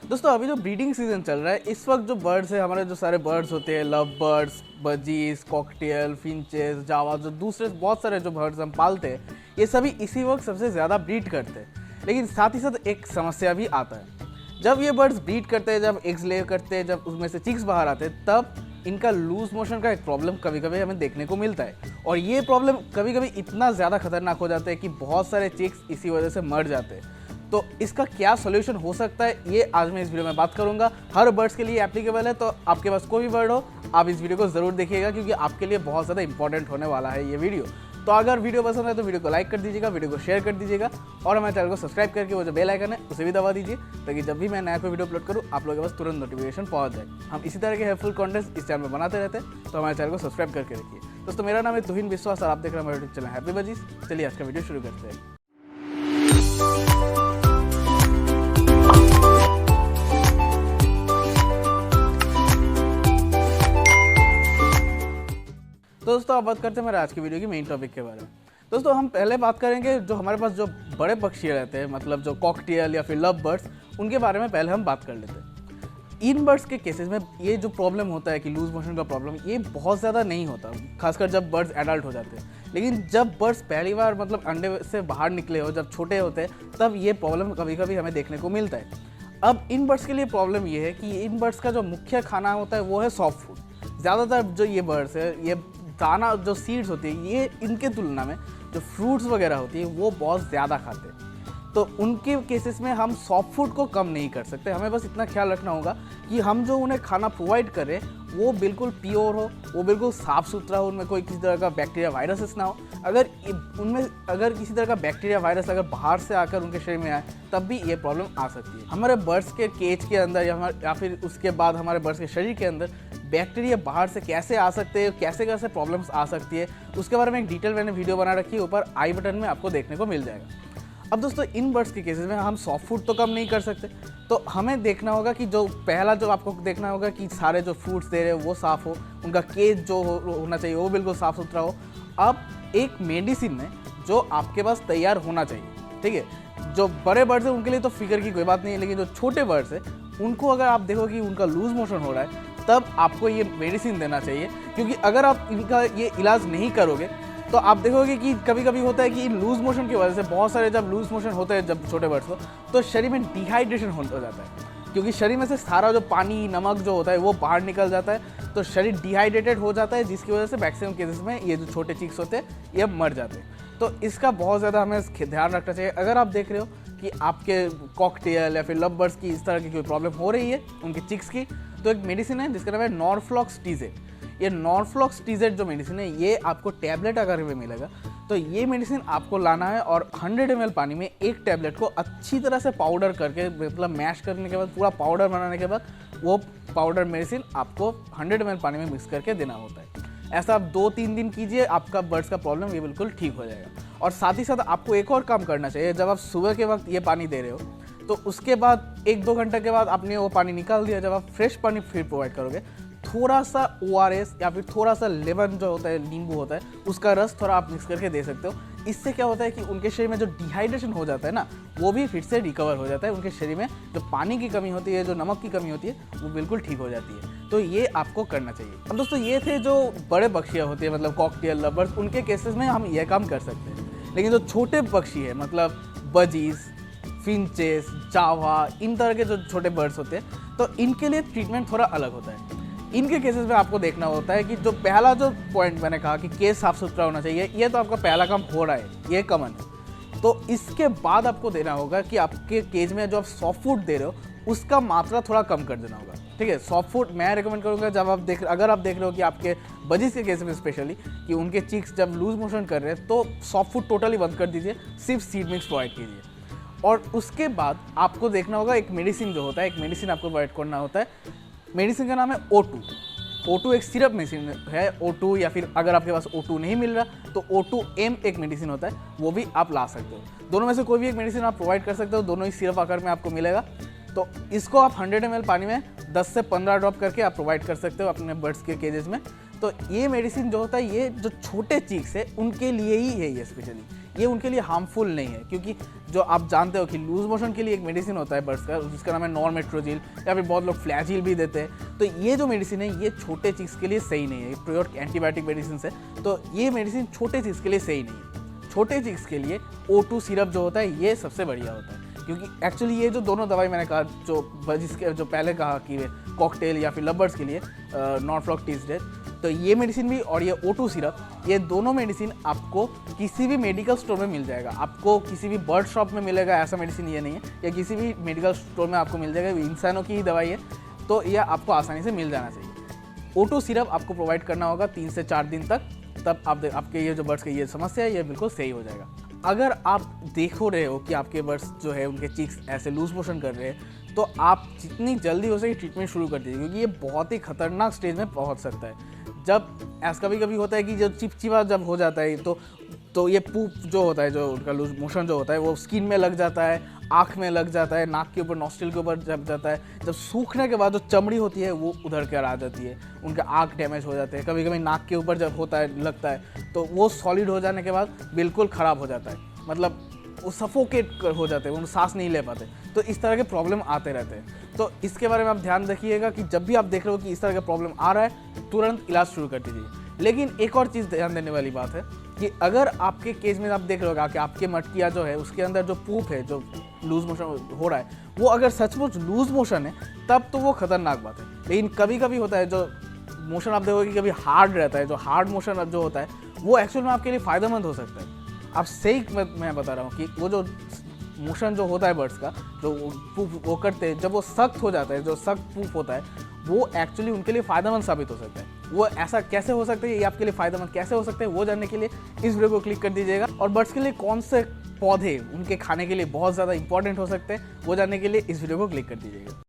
दोस्तों अभी जो ब्रीडिंग सीजन चल रहा है, इस वक्त जो बर्ड्स है, हमारे जो सारे बर्ड्स होते हैं, love birds, budgies, cockatiel, finches, Java, जो दूसरे बहुत सारे जो बर्ड्स हम पालते हैं, ये सभी इसी वक्त सबसे ज़्यादा ब्रीड करते हैं। लेकिन साथ ही साथ एक समस्या भी आता है। जब ये बर्ड्स ब्रीड करते हैं, जब एग्स ले करते हैं, जब उसमें से चिक्स बाहर आते हैं, तब इनका लूज मोशन का एक प्रॉब्लम कभी कभी हमें देखने को मिलता है। और ये प्रॉब्लम कभी कभी इतना ज़्यादा खतरनाक हो जाता है कि बहुत सारे चिक्स इसी वजह से मर जाते हैं। तो इसका क्या सोल्यूशन हो सकता है, ये आज मैं इस वीडियो में बात करूंगा। हर बर्ड्स के लिए एप्लीकेबल है, तो आपके पास कोई भी बर्ड हो, आप इस वीडियो को ज़रूर देखिएगा, क्योंकि आपके लिए बहुत ज़्यादा इंपॉर्टेंट होने वाला है ये वीडियो। तो अगर वीडियो पसंद है तो वीडियो को लाइक कर दीजिएगा, वीडियो को शेयर कर दीजिएगा, और हमारे चैनल को सब्सक्राइब करके वो जो बेल आइकन है उसे भी दबा दीजिए, ताकि जब भी मैं नया कोई वीडियो अपलोड करूँ आप लोगों के पास तुरंत नोटिफिकेशन पहुँच जाए। हम इसी तरह के हेल्पफुल कंटेंट इस चैनल में बनाते रहते हैं, तो हमारे चैनल को सब्सक्राइब करके रखिए। दोस्तों मेरा नाम है तुहिन विश्वास और आप देख रहे हैं हमारे यूट्यूब चैनल हैप्पी बजीज। चलिए आज का वीडियो शुरू करते हैं। तो दोस्तों अब बात करते हैं मेरे आज की वीडियो की मेन टॉपिक के बारे में। दोस्तों हम पहले बात करेंगे जो हमारे पास जो बड़े पक्षी रहते हैं, मतलब जो कॉकटेल या फिर लव बर्ड्स, उनके बारे में पहले हम बात कर लेते हैं। इन बर्ड्स के केसेस में ये जो प्रॉब्लम होता है कि लूज मोशन का प्रॉब्लम, ये बहुत ज़्यादा नहीं होता, खासकर जब बर्ड्स एडल्ट हो जाते हैं। लेकिन जब बर्ड्स पहली बार मतलब अंडे से बाहर निकले हो, जब छोटे होते हैं, तब ये प्रॉब्लम कभी कभी हमें देखने को मिलता है। अब इन बर्ड्स के लिए प्रॉब्लम ये है कि इन बर्ड्स का जो मुख्य खाना होता है वो है सॉफ्ट फूड। ज़्यादातर जो ये बर्ड्स है, ये दाना जो सीड्स होती है, ये इनके तुलना में जो फ्रूट्स वगैरह होती है वो बहुत ज़्यादा खाते हैं। तो उनके केसेस में हम सॉफ्ट फूड को कम नहीं कर सकते। हमें बस इतना ख्याल रखना होगा कि हम जो उन्हें खाना प्रोवाइड करें वो बिल्कुल प्योर हो, वो बिल्कुल साफ़ सुथरा हो, उनमें कोई किसी तरह का बैक्टीरिया वायरसेस ना हो। अगर किसी तरह का बैक्टीरिया वायरस अगर बाहर से आकर उनके शरीर में आए, तब भी ये प्रॉब्लम आ सकती है। हमारे बर्ड्स के केज के अंदर या फिर उसके बाद हमारे बर्ड्स के शरीर के अंदर बैक्टीरिया बाहर से कैसे आ सकते हैं, कैसे कैसे प्रॉब्लम्स आ सकती है, उसके बारे में एक डिटेल मैंने वीडियो बना रखी है, ऊपर आई बटन में आपको देखने को मिल जाएगा। अब दोस्तों इन बर्ड्स के केसेस में हम सॉफ्ट फूड तो कम नहीं कर सकते, तो हमें देखना होगा कि जो पहला जो आपको देखना होगा कि सारे जो फ्रूट्स दे रहे हैं वो साफ़ हो, उनका केज जो होना चाहिए वो बिल्कुल साफ़ सुथरा हो। अब एक मेडिसिन में जो आपके पास तैयार होना चाहिए, ठीक है। जो बड़े बर्ड्स हैं उनके लिए तो फिक्र की कोई बात नहीं है, लेकिन जो छोटे बर्ड्स हैं उनको अगर आप देखो कि उनका लूज मोशन हो रहा है, तब आपको ये मेडिसिन देना चाहिए। क्योंकि अगर आप इनका ये इलाज नहीं करोगे तो आप देखोगे कि कभी कभी होता है कि लूज मोशन की वजह से बहुत सारे जब लूज मोशन होते हैं जब छोटे बर्ड्स को, तो शरीर में डिहाइड्रेशन हो जाता है, क्योंकि शरीर में से सारा जो पानी नमक जो होता है वो बाहर निकल जाता है, तो शरीर डिहाइड्रेटेड हो जाता है, जिसकी वजह से मैक्सिमम केसेस में ये जो छोटे चिक्स होते हैं ये मर जाते हैं। तो इसका बहुत ज़्यादा हमें ध्यान रखना चाहिए। अगर आप देख रहे हो कि आपके कॉकटेल या फिर लव बर्ड्स की इस तरह की कोई प्रॉब्लम हो रही है उनके चिक्स की, तो एक मेडिसिन है जिसका नाम है नॉर्फ्लॉक्स TZ। ये नॉर्फ्लॉक्स TZ जो मेडिसिन है ये आपको टैबलेट आकार में मिलेगा। तो ये मेडिसिन आपको लाना है और 100 ml पानी में एक टैबलेट को अच्छी तरह से पाउडर करके, मतलब मैश करने के बाद पूरा पाउडर बनाने के बाद वो पाउडर मेडिसिन आपको 100 ml पानी में मिक्स करके देना होता है। ऐसा आप 2-3 दिन कीजिए, आपका बर्ड्स का प्रॉब्लम ये बिल्कुल ठीक हो जाएगा। और साथ ही साथ आपको एक और काम करना चाहिए। जब आप सुबह के वक्त ये पानी दे रहे हो तो उसके बाद 1-2 घंटे के बाद आपने वो पानी निकाल दिया, जब आप फ्रेश पानी फिर प्रोवाइड करोगे, थोड़ा सा ORS या फिर थोड़ा सा लेमन जो होता है, नींबू होता है, उसका रस थोड़ा आप मिक्स करके दे सकते हो। इससे क्या होता है कि उनके शरीर में जो डिहाइड्रेशन हो जाता है ना, वो भी फिर से रिकवर हो जाता है। उनके शरीर में जो पानी की कमी होती है, जो नमक की कमी होती है, वो बिल्कुल ठीक हो जाती है। तो ये आपको करना चाहिए। अब दोस्तों ये थे जो बड़े पक्षियाँ होती है, मतलब कॉकटेल, लव बर्ड्स, उनके केसेस में हम यह काम कर सकते हैं। लेकिन जो छोटे पक्षी है, मतलब बजीज, फिंचेस, जावा, इन तरह के जो छोटे बर्ड्स होते हैं, तो इनके लिए ट्रीटमेंट थोड़ा अलग होता है। इनके केसेस में आपको देखना होता है कि जो पहला जो पॉइंट मैंने कहा कि केस साफ सुथरा होना चाहिए, ये तो आपका पहला काम हो रहा है, ये कॉमन है। तो इसके बाद आपको देना होगा कि आपके केज में जो आप सॉफ्ट फूड दे रहे हो उसका मात्रा थोड़ा कम कर देना होगा, ठीक है। सॉफ्ट फूड मैं रिकमेंड करूँगा अगर आप देख रहे हो कि आपके बजीज के केस में स्पेशली कि उनके चिक्स जब लूज मोशन कर रहे हैं, तो सॉफ्ट फूड टोटली बंद कर दीजिए, सिर्फ सीड मिक्स प्रोवाइड कीजिए। और उसके बाद आपको देखना होगा एक मेडिसिन जो होता है, एक मेडिसिन आपको प्रोवाइड करना होता है। मेडिसिन का नाम है O2 एक सिरप मेडिसिन है। O2 या फिर अगर आपके पास O2 नहीं मिल रहा तो O2M एक मेडिसिन होता है, वो भी आप ला सकते हो। दोनों में से कोई भी एक मेडिसिन आप प्रोवाइड कर सकते हो, दोनों ही सिरप आकार में आपको मिलेगा। तो इसको आप 100 ml पानी में 10 से 15 ड्रॉप करके आप प्रोवाइड कर सकते हो अपने बर्ड्स के केजेस में। तो ये मेडिसिन जो होता है, ये जो छोटे चीक्स है उनके लिए ही है, ये स्पेशली ये उनके लिए हार्मफुल नहीं है, क्योंकि जो आप जानते हो कि लूज मोशन के लिए एक मेडिसिन होता है बर्ड्स का, जिसका नाम है नॉर्मेट्रोजिल, या फिर बहुत लोग फ्लैजिल भी देते हैं। तो ये जो मेडिसिन है ये छोटे चीज़ के लिए सही नहीं है, ये प्योर एंटीबायोटिक मेडिसिन है। तो ये मेडिसिन छोटे चीज़ के लिए सही नहीं है। छोटे चीज़ के लिए O2 सिरप जो होता है ये सबसे बढ़िया होता है, क्योंकि एक्चुअली ये जो दोनों दवाई मैंने कहा, जो पहले कहा कि कॉकटेल या फिर लवर्स के लिए नॉर्फ्लॉक टीजडेट, तो ये मेडिसिन भी और ये O2 सिरप, ये दोनों मेडिसिन आपको किसी भी मेडिकल स्टोर में मिल जाएगा। आपको किसी भी बर्ड शॉप में मिलेगा ऐसा मेडिसिन ये नहीं है, या किसी भी मेडिकल स्टोर में आपको मिल जाएगा। इंसानों की ही दवाई है, तो यह आपको आसानी से मिल जाना चाहिए। O2 सिरप आपको प्रोवाइड करना होगा 3 से 4 दिन तक, तब आपके ये जो बर्ड्स की ये समस्या है ये बिल्कुल सही हो जाएगा। अगर आप देखो रहे हो कि आपके बर्ड्स जो है उनके चीक्स ऐसे लूज मोशन कर रहे हैं, तो आप जितनी जल्दी हो सके ट्रीटमेंट शुरू कर दीजिए, क्योंकि ये बहुत ही खतरनाक स्टेज में पहुंच सकता है। जब ऐसा कभी होता है कि जब चिपचिपा जब हो जाता है तो ये पूप जो होता है, जो उनका लूज मोशन जो होता है वो स्किन में लग जाता है, आँख में लग जाता है, नाक के ऊपर नॉस्ट्रिल के ऊपर जब जाता है। जब सूखने के बाद जो चमड़ी होती है वो उधर कर आ जाती है, उनके आँख डैमेज हो जाते हैं। कभी कभी नाक के ऊपर जब होता है लगता है तो वो सॉलिड हो जाने के बाद बिल्कुल ख़राब हो जाता है, मतलब वो सफोकेट हो जाते हैं, वो सांस नहीं ले पाते। तो इस तरह के प्रॉब्लम आते रहते हैं। तो इसके बारे में आप ध्यान रखिएगा कि जब भी आप देख रहे हो कि इस तरह का प्रॉब्लम आ रहा है, तुरंत इलाज शुरू कर दीजिए। लेकिन एक और चीज़ ध्यान देने वाली बात है कि अगर आपके केस में आप देख रहे हो कि आपके मटकिया जो है उसके अंदर जो पूप है, जो लूज मोशन हो रहा है, वो अगर सचमुच लूज मोशन है तब तो वो खतरनाक बात है। लेकिन कभी कभी होता है जो मोशन आप देखोगे कि कभी हार्ड रहता है, जो हार्ड मोशन जो होता है वो एक्चुअल में आपके लिए फ़ायदेमंद हो सकता है। आप सही मैं बता रहा हूँ कि वो जो मोशन जो होता है बर्ड्स का, जो पूप वो करते हैं, जब वो सख्त हो जाता है, जो सख्त पूप होता है, वो एक्चुअली उनके लिए फ़ायदेमंद साबित हो सकता है। वो ऐसा कैसे हो सकता है, ये आपके लिए फ़ायदेमंद कैसे हो सकते हैं, वो जानने के लिए इस वीडियो को क्लिक कर दीजिएगा। और बर्ड्स के लिए कौन से पौधे उनके खाने के लिए बहुत ज़्यादा इंपॉर्टेंट हो सकते हैं, वो जानने के लिए इस वीडियो को क्लिक कर दीजिएगा।